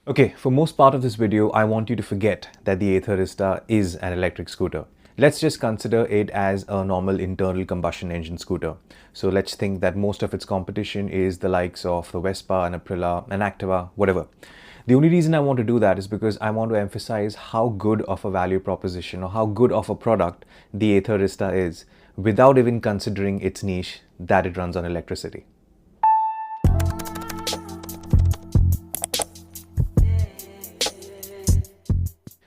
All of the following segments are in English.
Okay, for most part of this video, I want you to forget that the Ather Rizta is an electric scooter. Let's just consider it as a normal internal combustion engine scooter. So let's think that most of its competition is the likes of the Vespa, an Aprilia, an Activa, whatever. The only reason I want to do that is because I want to emphasize how good of a value proposition or how good of a product the Ather Rizta is without even considering its niche that it runs on electricity.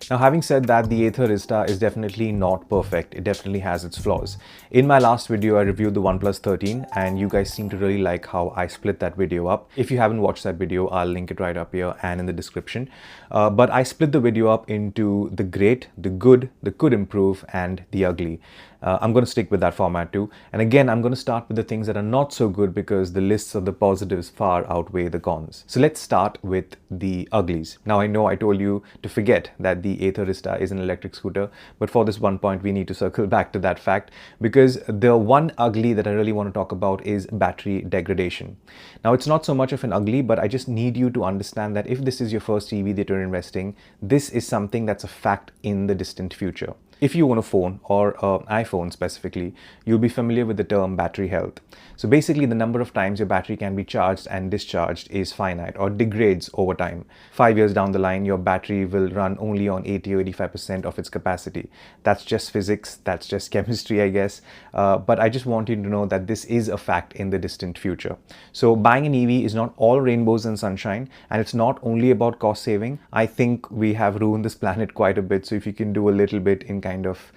Now, having said that, the Ather Rizta is definitely not perfect. It definitely has its flaws. In my last video, I reviewed the Oneplus 13 and you guys seem to really like how I split that video up. If you haven't watched that video, I'll link it right up here and in the description. But I split the video up into the great, the good, the could improve, and the ugly. I'm going to stick with that format too. And again, I'm going to start with the things that are not so good because the lists of the positives far outweigh the cons. So let's start with the uglies. Now, I know I told you to forget that the Ather Rizta is an electric scooter, but for this one point, we need to circle back to that fact because the one ugly that I really want to talk about is battery degradation. Now, it's not so much of an ugly, but I just need you to understand that if this is your first EV that you're investing, this is something that's a fact in the distant future. If you own a phone or an iPhone specifically, you'll be familiar with the term battery health. So basically the number of times your battery can be charged and discharged is finite or degrades over time. 5 years down the line, your battery will run only on 80 or 85% of its capacity. That's just physics, that's just chemistry, I guess. But I just want you to know that this is a fact in the distant future. So buying an EV is not all rainbows and sunshine, and it's not only about cost saving. I think we have ruined this planet quite a bit. So if you can do a little bit in kind of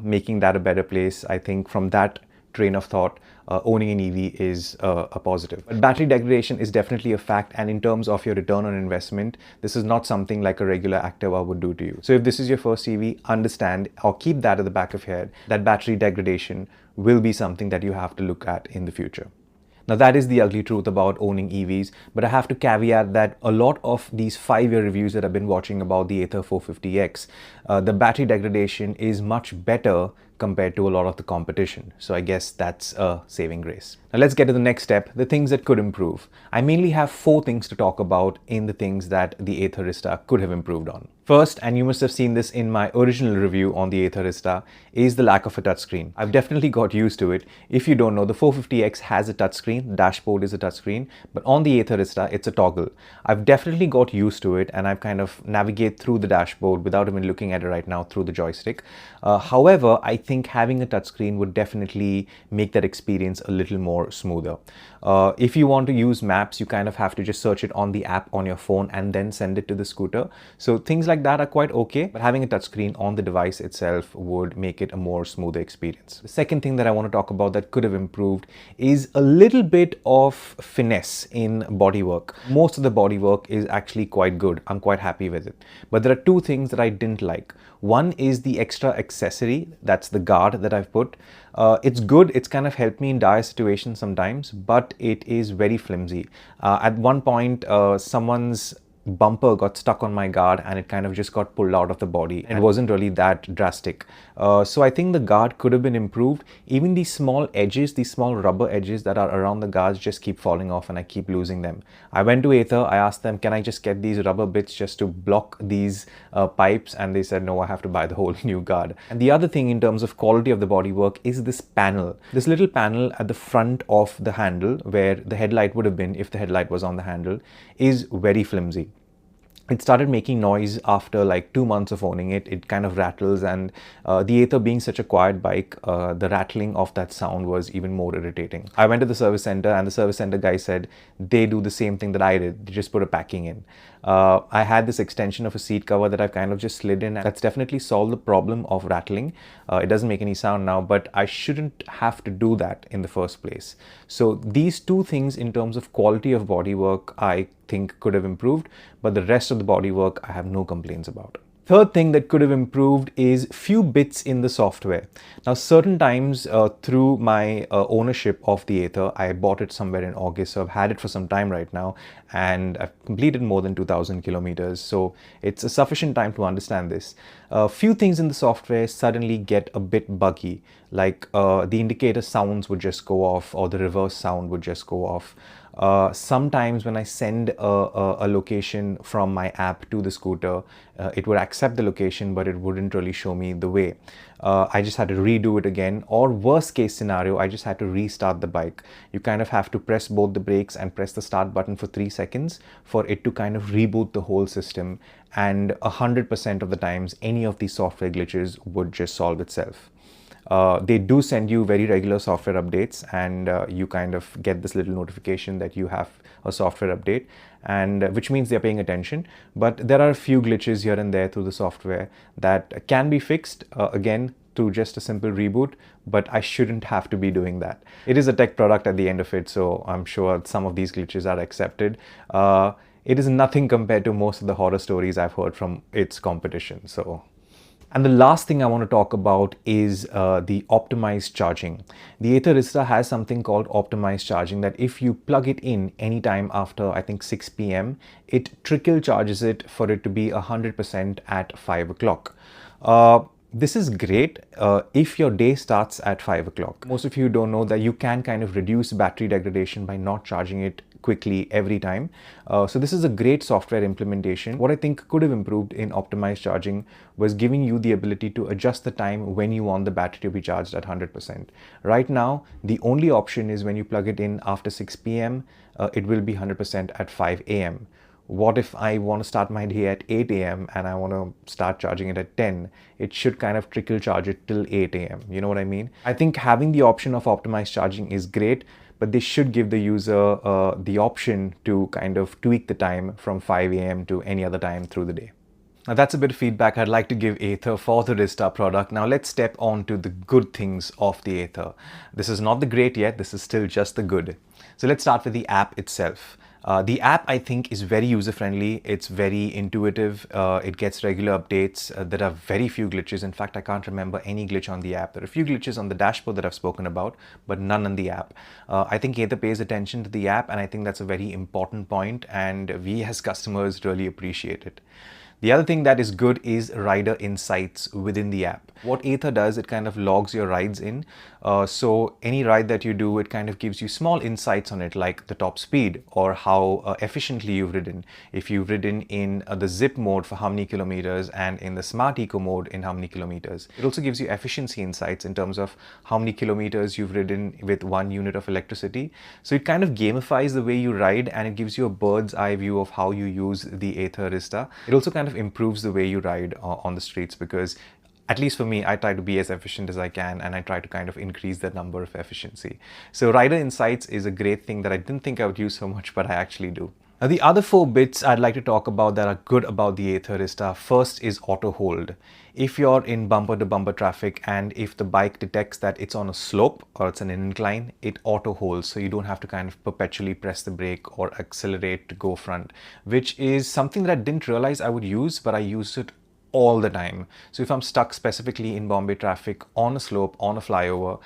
making that a better place, I think from that train of thought, owning an EV is a positive. But battery degradation is definitely a fact, and in terms of your return on investment, this is not something like a regular Activa would do to you. So if this is your first EV, understand or keep that at the back of your head that battery degradation will be something that you have to look at in the future. Now that is the ugly truth about owning EVs, but I have to caveat that a lot of these 5-year reviews that I've been watching about the Ather 450X, the battery degradation is much better compared to a lot of the competition. So I guess that's a saving grace. Now let's get to the next step, the things that could improve. I mainly have 4 things to talk about in the things that the Ather Rizta could have improved on. First, and you must have seen this in my original review on the Ather Rizta, is the lack of a touchscreen. I've definitely got used to it. If you don't know, the 450X has a touchscreen, the dashboard is a touchscreen, but on the Ather Rizta, it's a toggle. I've definitely got used to it and I've kind of navigate through the dashboard without even looking at it right now through the joystick. However, I think having a touchscreen would definitely make that experience a little more smoother. If you want to use maps, you kind of have to just search it on the app on your phone and then send it to the scooter. So things like that are quite okay, but having a touchscreen on the device itself would make it a more smoother experience. The second thing that I want to talk about that could have improved is a little bit of finesse in bodywork. Most of the bodywork is actually quite good. I'm quite happy with it. But there are 2 things that I didn't like. One is the extra accessory, that's the guard that I've put. It's good, it's kind of helped me in dire situations sometimes, but it is very flimsy. At one point, someone's bumper got stuck on my guard and it kind of just got pulled out of the body. It wasn't really that drastic. So I think the guard could have been improved. Even these small edges, these small rubber edges that are around the guards just keep falling off and I keep losing them. I went to Ather, I asked them, can I just get these rubber bits just to block these pipes? And they said, no, I have to buy the whole new guard. And the other thing in terms of quality of the bodywork is this panel. This little panel at the front of the handle where the headlight would have been if the headlight was on the handle is very flimsy. It started making noise after like 2 months of owning it. It kind of rattles, and the Ather being such a quiet bike, the rattling of that sound was even more irritating. I went to the service center and the service center guy said they do the same thing that I did. They just put a packing in. I had this extension of a seat cover that I've kind of just slid in. That's definitely solved the problem of rattling. It doesn't make any sound now, but I shouldn't have to do that in the first place. So these 2 things in terms of quality of bodywork, I think could have improved, but the rest of the bodywork I have no complaints about. Third thing that could have improved is few bits in the software. Now, certain times through my ownership of the Ather, I bought it somewhere in August, so I've had it for some time right now, and I've completed more than 2,000 kilometers, so it's a sufficient time to understand this. A few things in the software suddenly get a bit buggy, like the indicator sounds would just go off or the reverse sound would just go off. Sometimes when I send a location from my app to the scooter, it would accept the location, but it wouldn't really show me the way. I just had to redo it again, or worst case scenario, I just had to restart the bike. You kind of have to press both the brakes and press the start button for 3 seconds for it to kind of reboot the whole system, and 100% of the times any of these software glitches would just solve itself. They do send you very regular software updates, and you kind of get this little notification that you have a software update, and which means they're paying attention. But there are a few glitches here and there through the software that can be fixed, again, through just a simple reboot, but I shouldn't have to be doing that. It is a tech product at the end of it, so I'm sure some of these glitches are accepted. It is nothing compared to most of the horror stories I've heard from its competition. And the last thing I want to talk about is the optimized charging. The Ather Rizta has something called optimized charging, that if you plug it in anytime after, I think, 6 p.m., it trickle charges it for it to be 100% at 5 o'clock. This is great if your day starts at 5 o'clock. Most of you don't know that you can kind of reduce battery degradation by not charging it quickly every time. So this is a great software implementation. What I think could have improved in optimized charging was giving you the ability to adjust the time when you want the battery to be charged at 100%. Right now, the only option is when you plug it in after 6 p.m., it will be 100% at 5 a.m. What if I want to start my day at 8 a.m. and I want to start charging it at 10? It should kind of trickle charge it till 8 a.m. You know what I mean? I think having the option of optimized charging is great, but they should give the user the option to kind of tweak the time from 5 a.m. to any other time through the day. Now that's a bit of feedback I'd like to give Ather for the Rishta product. Now let's step on to the good things of the Ather. This is not the great yet, this is still just the good. So let's start with the app itself. The app, I think, is very user-friendly. It's very intuitive. It gets regular updates. There are very few glitches. In fact, I can't remember any glitch on the app. There are a few glitches on the dashboard that I've spoken about, but none on the app. I think Ather pays attention to the app, and I think that's a very important point, and we as customers really appreciate it. The other thing that is good is rider insights within the app. What Ather does, it kind of logs your rides in. So any ride that you do, it kind of gives you small insights on it, like the top speed or how efficiently you've ridden. If you've ridden in the zip mode for how many kilometers and in the smart eco mode in how many kilometers. It also gives you efficiency insights in terms of how many kilometers you've ridden with 1 unit of electricity. So it kind of gamifies the way you ride, and it gives you a bird's eye view of how you use the Ather Rizta. It also kind of improves the way you ride on the streets, because at least for me, I try to be as efficient as I can, and I try to kind of increase the number of efficiency. So rider insights is a great thing that I didn't think I would use so much, but I actually do. Now the other 4 bits I'd like to talk about that are good about the Ather Rizta. First is auto hold. If you're in bumper to bumper traffic and if the bike detects that it's on a slope or it's an incline, it auto holds, so you don't have to kind of perpetually press the brake or accelerate to go front, which is something that I didn't realize I would use, but I use it all the time. So if I'm stuck specifically in Bombay traffic on a slope, on a flyover,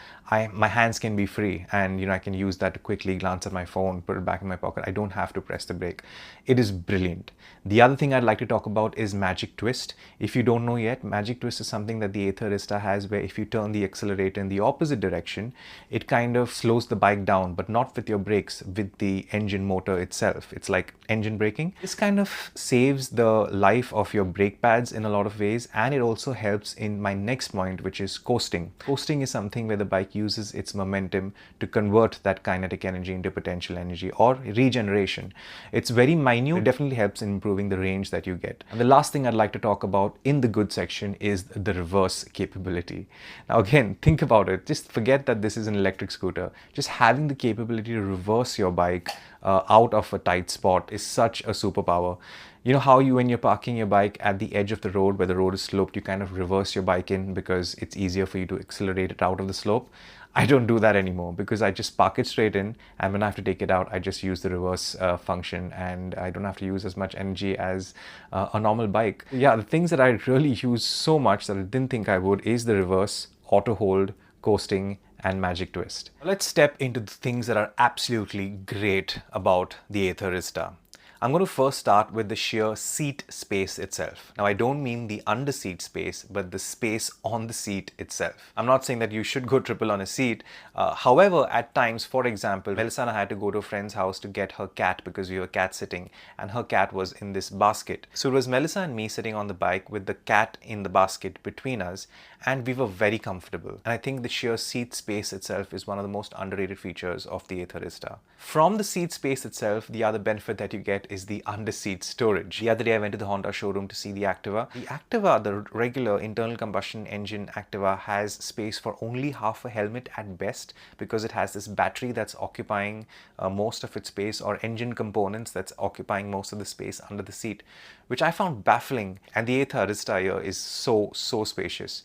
my hands can be free, and I can use that to quickly glance at my phone, put it back in my pocket. I don't have to press the brake. It is brilliant. The other thing I'd like to talk about is Magic Twist. If you don't know yet, Magic Twist is something that the Ather Rizta has, where if you turn the accelerator in the opposite direction, it kind of slows the bike down, but not with your brakes, with the engine motor itself. It's like engine braking. This kind of saves the life of your brake pads in a lot of ways, and it also helps in my next point, which is coasting. Coasting is something where the bike uses its momentum to convert that kinetic energy into potential energy or regeneration. It's very minute. It definitely helps in improving the range that you get. And the last thing I'd like to talk about in the good section is the reverse capability. Now again, think about it. Just forget that this is an electric scooter. Just having the capability to reverse your bike out of a tight spot is such a superpower. You know how when you're parking your bike at the edge of the road where the road is sloped, you kind of reverse your bike in because it's easier for you to accelerate it out of the slope? I don't do that anymore because I just park it straight in, and when I have to take it out, I just use the reverse function, and I don't have to use as much energy as a normal bike. Yeah, the things that I really use so much that I didn't think I would is the reverse, auto hold, coasting, and Magic Twist. Let's step into the things that are absolutely great about the Ather Rizta. I'm going to first start with the sheer seat space itself. Now, I don't mean the under seat space, but the space on the seat itself. I'm not saying that you should go triple on a seat. However, at times, for example, Melissa and I had to go to a friend's house to get her cat because we were cat sitting and her cat was in this basket. So it was Melissa and me sitting on the bike with the cat in the basket between us, and we were very comfortable. And I think the sheer seat space itself is one of the most underrated features of the Ather Rizta. From the seat space itself, the other benefit that you get is the under-seat storage. The other day I went to the Honda showroom to see the Activa. The Activa, the regular internal combustion engine Activa, has space for only half a helmet at best because it has this battery that's occupying most of its space, or engine components that's occupying most of the space under the seat, which I found baffling. And the Ather Rizta here is so spacious.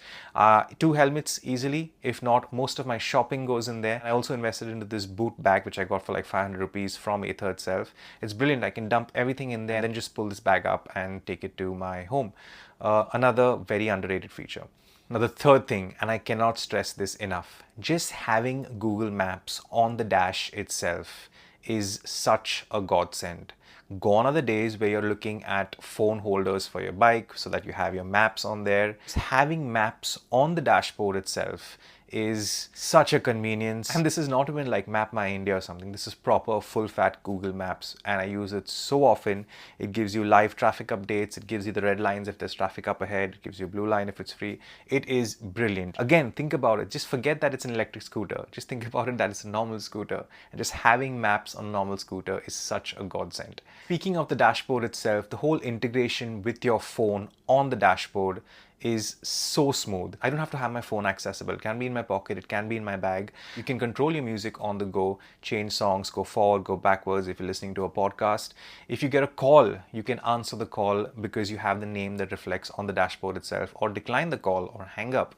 2 helmets easily, if not most of my shopping goes in there. I also invested into this boot bag which I got for like 500 rupees from Ather itself. It's brilliant. I can dump everything in there and then just pull this bag up and take it to my home. Another very underrated feature. Now the third thing, and I cannot stress this enough, just having Google Maps on the dash itself is such a godsend. Gone are the days where you're looking at phone holders for your bike so that you have your maps on there. Just having maps on the dashboard itself is such a convenience. And this is not even like Map My India or something. This is proper full-fat Google Maps, and I use it so often. It gives you live traffic updates. It gives you the red lines if there's traffic up ahead. It gives you a blue line if it's free. It is brilliant. Again, think about it. Just forget that it's an electric scooter. Just think about it that it's a normal scooter. And just having maps on a normal scooter is such a godsend. Speaking of the dashboard itself, the whole integration with your phone on the dashboard is so smooth. I don't have to have my phone accessible. It can be in my pocket, it can be in my bag. You can control your music on the go, change songs, go forward, go backwards if you're listening to a podcast. If you get a call, you can answer the call because you have the name that reflects on the dashboard itself, or decline the call or hang up,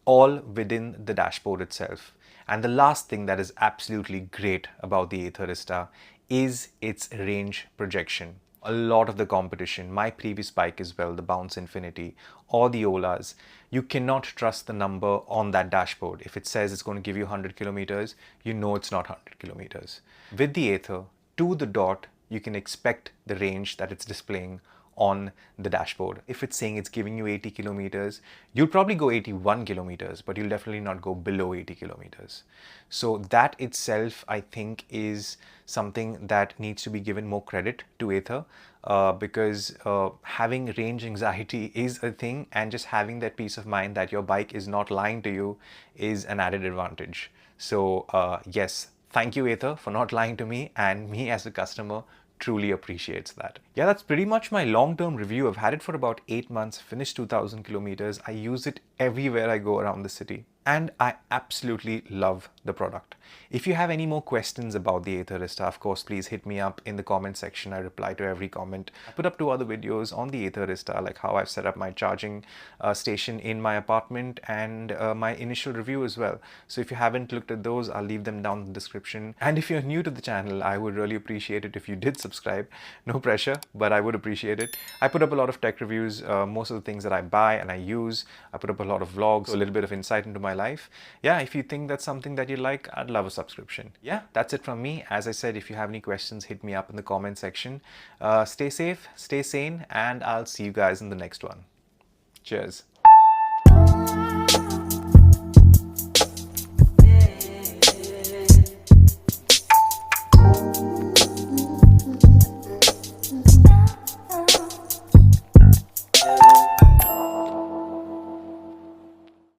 all within the dashboard itself. And the last thing that is absolutely great about the Ather Rizta is its range projection. A lot of the competition, my previous bike as well, the Bounce Infinity or the Olas, you cannot trust the number on that dashboard. If it says it's going to give you 100 kilometers, you know it's not 100 kilometers. With the Ather, to the dot, you can expect the range that it's displaying on the dashboard. If it's saying it's giving you 80 kilometers, you'll probably go 81 kilometers, but you'll definitely not go below 80 kilometers. So that itself, I think, is something that needs to be given more credit to Ather, because having range anxiety is a thing, and just having that peace of mind that your bike is not lying to you is an added advantage. So yes, thank you Ather for not lying to me, and me as a customer truly appreciates that. Yeah, that's pretty much my long-term review. I've had it for about 8 months, finished 2000 kilometers. I use it everywhere I go around the city, and I absolutely love the product. If you have any more questions about the Ather Rizta, of course, please hit me up in the comment section. I reply to every comment. I put up 2 other videos on the Ather Rizta, like how I've set up my charging station in my apartment, and my initial review as well. So if you haven't looked at those, I'll leave them down in the description. And if you're new to the channel, I would really appreciate it if you did subscribe. No pressure, but I would appreciate it. I put up a lot of tech reviews, most of the things that I buy and I use. I put up a lot of vlogs, a little bit of insight into my life. Yeah, if you think that's something that you like, I'd love a subscription. Yeah, that's it from me. As I said, if you have any questions, hit me up in the comment section. Stay safe, stay sane, and I'll see you guys in the next one. Cheers.